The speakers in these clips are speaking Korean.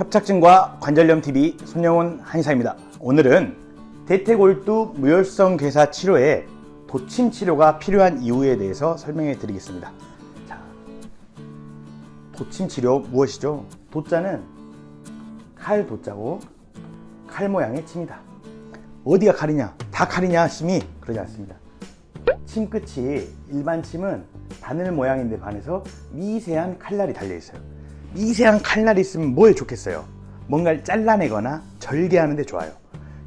협착증과 관절염 TV 손영훈 한의사입니다. 오늘은 대퇴골두 무혈성 괴사 치료에 도침 치료가 필요한 이유에 대해서 설명해 드리겠습니다. 자, 도침 치료 무엇이죠? 도자는 칼 도자고 칼 모양의 침이다. 어디가 칼이냐? 다 칼이냐 하시면 그러지 않습니다. 침 끝이 일반 침은 바늘 모양인데 반해서 미세한 칼날이 달려 있어요. 미세한 칼날이 있으면 뭐에 좋겠어요? 뭔가를 잘라내거나 절개하는 데 좋아요.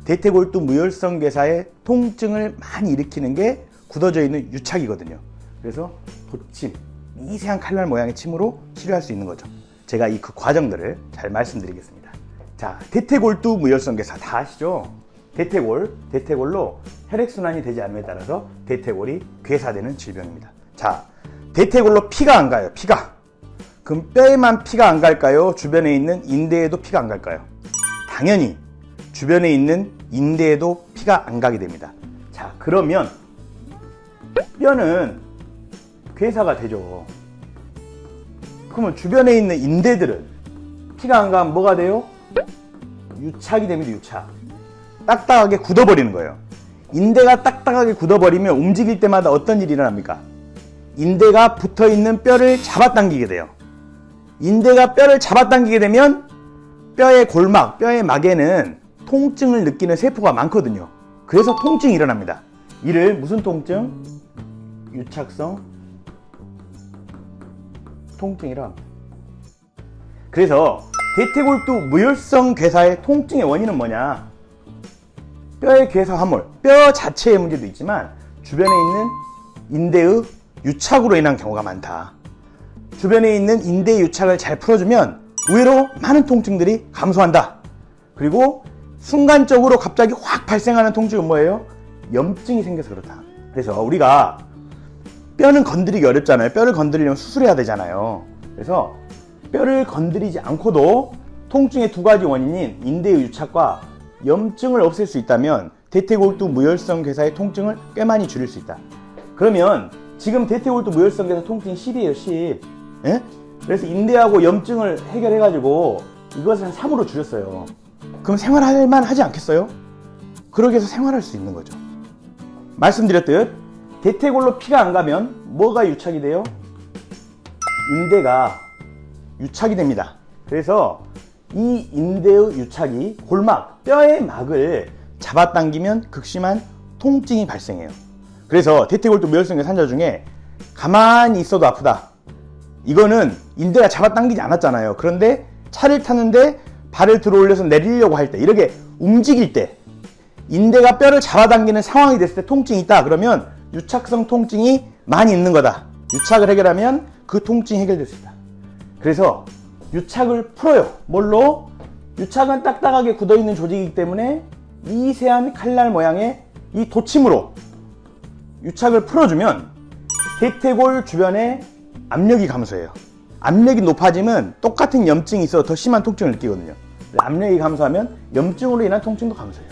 대퇴골두 무혈성 괴사의 통증을 많이 일으키는 게 굳어져 있는 유착이거든요. 그래서 도침, 미세한 칼날 모양의 침으로 치료할 수 있는 거죠. 제가 그 과정들을 잘 말씀드리겠습니다. 자, 대퇴골두 무혈성 괴사 다 아시죠? 대퇴골로 혈액순환이 되지 않음에 따라서 대퇴골이 괴사되는 질병입니다. 자, 대퇴골로 피가 안 가요. 피가. 그럼 뼈에만 피가 안 갈까요? 주변에 있는 인대에도 피가 안 갈까요? 당연히 주변에 있는 인대에도 피가 안 가게 됩니다. 자, 그러면 뼈는 괴사가 되죠. 그러면 주변에 있는 인대들은 피가 안 가면 뭐가 돼요? 유착이 됩니다. 유착. 딱딱하게 굳어버리는 거예요. 인대가 딱딱하게 굳어버리면 움직일 때마다 어떤 일이 일어납니까? 인대가 붙어있는 뼈를 잡아당기게 돼요. 인대가 뼈를 잡아당기게 되면 뼈의 골막, 뼈의 막에는 통증을 느끼는 세포가 많거든요. 그래서 통증이 일어납니다. 이를 무슨 통증? 유착성 통증이라 합니다. 그래서 대퇴골두 무혈성 괴사의 통증의 원인은 뭐냐? 뼈의 괴사 함몰, 뼈 자체의 문제도 있지만 주변에 있는 인대의 유착으로 인한 경우가 많다. 주변에 있는 인대 유착을 잘 풀어주면 의외로 많은 통증들이 감소한다. 그리고 순간적으로 갑자기 확 발생하는 통증은 뭐예요? 염증이 생겨서 그렇다. 그래서 우리가 뼈는 건드리기 어렵잖아요. 뼈를 건드리려면 수술해야 되잖아요. 그래서 뼈를 건드리지 않고도 통증의 두 가지 원인인 인대의 유착과 염증을 없앨 수 있다면 대퇴골두 무혈성 괴사의 통증을 꽤 많이 줄일 수 있다. 그러면 지금 대퇴골두 무혈성 괴사 통증이 10이에요. 10. 예? 그래서 인대하고 염증을 해결해가지고 이것을 한 3으로 줄였어요. 그럼 생활할 만 하지 않겠어요? 그러기 위해서 생활할 수 있는 거죠. 말씀드렸듯 대퇴골로 피가 안 가면 뭐가 유착이 돼요? 인대가 유착이 됩니다. 그래서 이 인대의 유착이 골막, 뼈의 막을 잡아당기면 극심한 통증이 발생해요. 그래서 대퇴골두 무혈성 괴사 환자 중에 가만히 있어도 아프다. 이거는 인대가 잡아당기지 않았잖아요. 그런데 차를 타는데 발을 들어 올려서 내리려고 할 때, 이렇게 움직일 때 인대가 뼈를 잡아당기는 상황이 됐을 때 통증이 있다. 그러면 유착성 통증이 많이 있는 거다. 유착을 해결하면 그 통증이 해결될 수 있다. 그래서 유착을 풀어요. 뭘로? 유착은 딱딱하게 굳어있는 조직이기 때문에 미세한 칼날 모양의 이 도침으로 유착을 풀어주면 대퇴골 주변에 압력이 감소해요. 압력이 높아지면 똑같은 염증이 있어도 더 심한 통증을 느끼거든요. 압력이 감소하면 염증으로 인한 통증도 감소해요.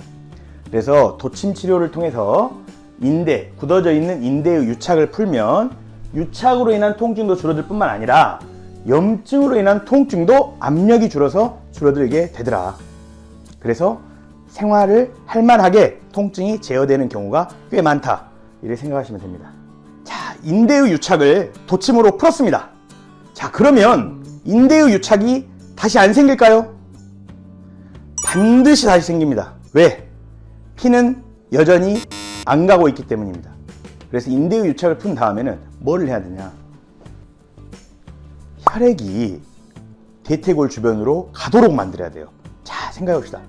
그래서 도침 치료를 통해서 인대, 굳어져 있는 인대의 유착을 풀면 유착으로 인한 통증도 줄어들 뿐만 아니라 염증으로 인한 통증도 압력이 줄어서 줄어들게 되더라. 그래서 생활을 할만하게 통증이 제어되는 경우가 꽤 많다. 이렇게 생각하시면 됩니다. 자, 인대의 유착을 도침으로 풀었습니다. 자, 그러면 인대의 유착이 다시 안 생길까요? 반드시 다시 생깁니다. 왜? 피는 여전히 안 가고 있기 때문입니다. 그래서 인대의 유착을 푼 다음에는 뭐를 해야 되냐? 혈액이 대퇴골 주변으로 가도록 만들어야 돼요. 자, 생각해봅시다.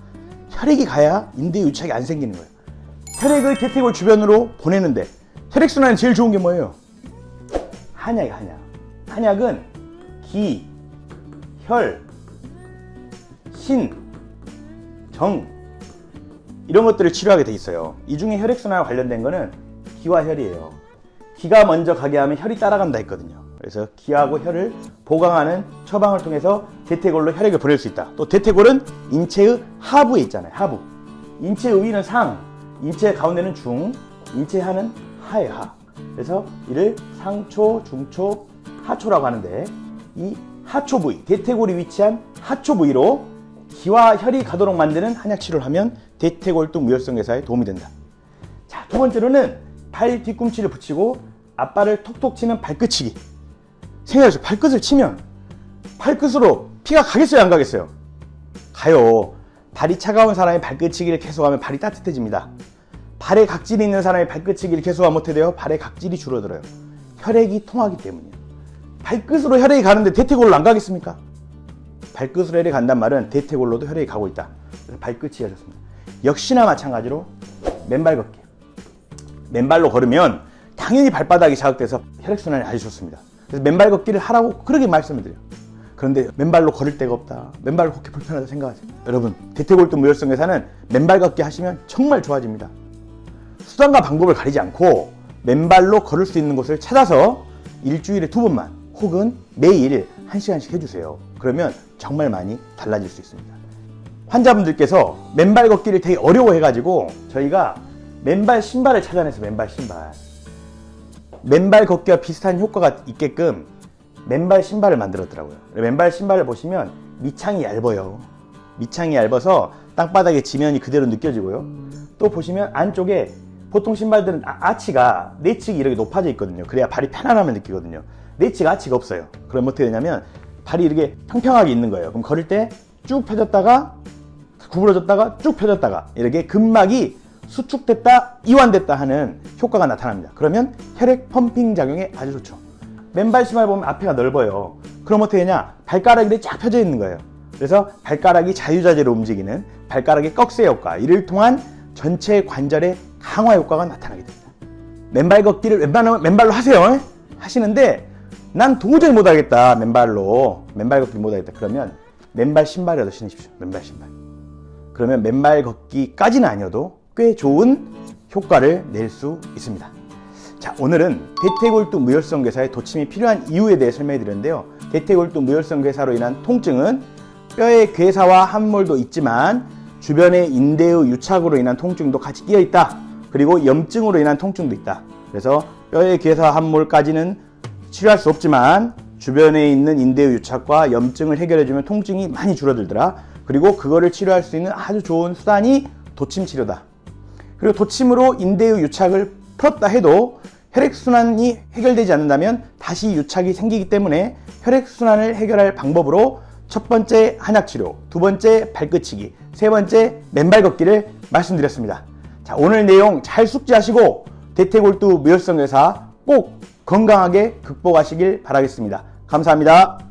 혈액이 가야 인대의 유착이 안 생기는 거예요. 혈액을 대퇴골 주변으로 보내는데 혈액순환이 제일 좋은 게 뭐예요? 한약이에요. 한약. 한약은 기, 혈, 신, 정 이런 것들을 치료하게 돼 있어요. 이 중에 혈액순환과 관련된 거는 기와 혈이에요. 기가 먼저 가게 하면 혈이 따라간다 했거든요. 그래서 기하고 혈을 보강하는 처방을 통해서 대퇴골로 혈액을 보낼 수 있다. 또 대퇴골은 인체의 하부에 있잖아요. 하부. 인체의 위는 상, 인체 가운데는 중, 인체 하는 하의 하. 그래서 이를 상초, 중초, 하초라고 하는데 이 하초 부위, 대퇴골이 위치한 하초 부위로 기와 혈이 가도록 만드는 한약 치료를 하면 대퇴골두 무혈성 괴사에 도움이 된다. 자, 두 번째로는 발 뒤꿈치를 붙이고 앞발을 톡톡 치는 발끝치기. 생각해보세요. 발끝을 치면 발끝으로 피가 가겠어요, 안 가겠어요? 가요. 발이 차가운 사람이 발끝치기를 계속하면 발이 따뜻해집니다. 발에 각질이 있는 사람이 발끝치기를 계속하면 못해 돼요? 발에 각질이 줄어들어요. 혈액이 통하기 때문이에요. 발끝으로 혈액이 가는데 대퇴골로 안 가겠습니까? 발끝으로 혈액이 간단 말은 대퇴골로도 혈액이 가고 있다. 그래서 발끝치기가 좋습니다. 역시나 마찬가지로 맨발 걷기. 맨발로 걸으면 당연히 발바닥이 자극돼서 혈액순환이 아주 좋습니다. 그래서 맨발 걷기를 하라고 그렇게 말씀을 드려요. 그런데 맨발로 걸을 데가 없다. 맨발로 걷기 불편하다 생각하세요. 여러분, 대퇴골두 무혈성 괴사는 맨발 걷기 하시면 정말 좋아집니다. 수단과 방법을 가리지 않고 맨발로 걸을 수 있는 곳을 찾아서 일주일에 2번만 혹은 매일 1시간씩 해주세요. 그러면 정말 많이 달라질 수 있습니다. 환자분들께서 맨발 걷기를 되게 어려워해가지고 저희가 맨발 신발을 찾아내서 맨발 걷기와 비슷한 효과가 있게끔 맨발 신발을 만들었더라고요. 맨발 신발을 보시면 밑창이 얇아요. 밑창이 얇아서 땅바닥에 지면이 그대로 느껴지고요. 또 보시면 안쪽에 보통 신발들은 아치가 내측이 이렇게 높아져 있거든요. 그래야 발이 편안함을 느끼거든요. 내측 아치가 없어요. 그럼 어떻게 되냐면 발이 이렇게 평평하게 있는 거예요. 그럼 걸을 때 쭉 펴졌다가 구부러졌다가 쭉 펴졌다가 이렇게 근막이 수축됐다 이완됐다 하는 효과가 나타납니다. 그러면 혈액 펌핑 작용에 아주 좋죠. 맨발 신발 보면 앞에가 넓어요. 그럼 어떻게 되냐? 발가락이 쫙 펴져 있는 거예요. 그래서 발가락이 자유자재로 움직이는 발가락의 꺽쇠 효과, 이를 통한 전체 관절의 강화 효과가 나타나게 됩니다. 맨발 걷기를 맨발로 하세요. 하시는데 난 도저히 못하겠다. 맨발 걷기 못하겠다. 그러면 맨발 신발이라도 신으십시오. 맨발 신발. 그러면 맨발 걷기까지는 아니어도 꽤 좋은 효과를 낼 수 있습니다. 자, 오늘은 대퇴골두 무혈성 괴사에 도침이 필요한 이유에 대해 설명해 드렸는데요. 대퇴골두 무혈성 괴사로 인한 통증은 뼈의 괴사와 함몰도 있지만 주변의 인대의 유착으로 인한 통증도 같이 끼어 있다. 그리고 염증으로 인한 통증도 있다. 그래서 뼈의 괴사 함몰까지는 치료할 수 없지만 주변에 있는 인대의 유착과 염증을 해결해주면 통증이 많이 줄어들더라. 그리고 그거를 치료할 수 있는 아주 좋은 수단이 도침 치료다. 그리고 도침으로 인대의 유착을 풀었다 해도 혈액순환이 해결되지 않는다면 다시 유착이 생기기 때문에 혈액순환을 해결할 방법으로 첫 번째 한약치료, 두 번째 발끝치기, 세 번째 맨발 걷기를 말씀드렸습니다. 자, 오늘 내용 잘 숙지하시고 대퇴골두 무혈성 괴사 꼭 건강하게 극복하시길 바라겠습니다. 감사합니다.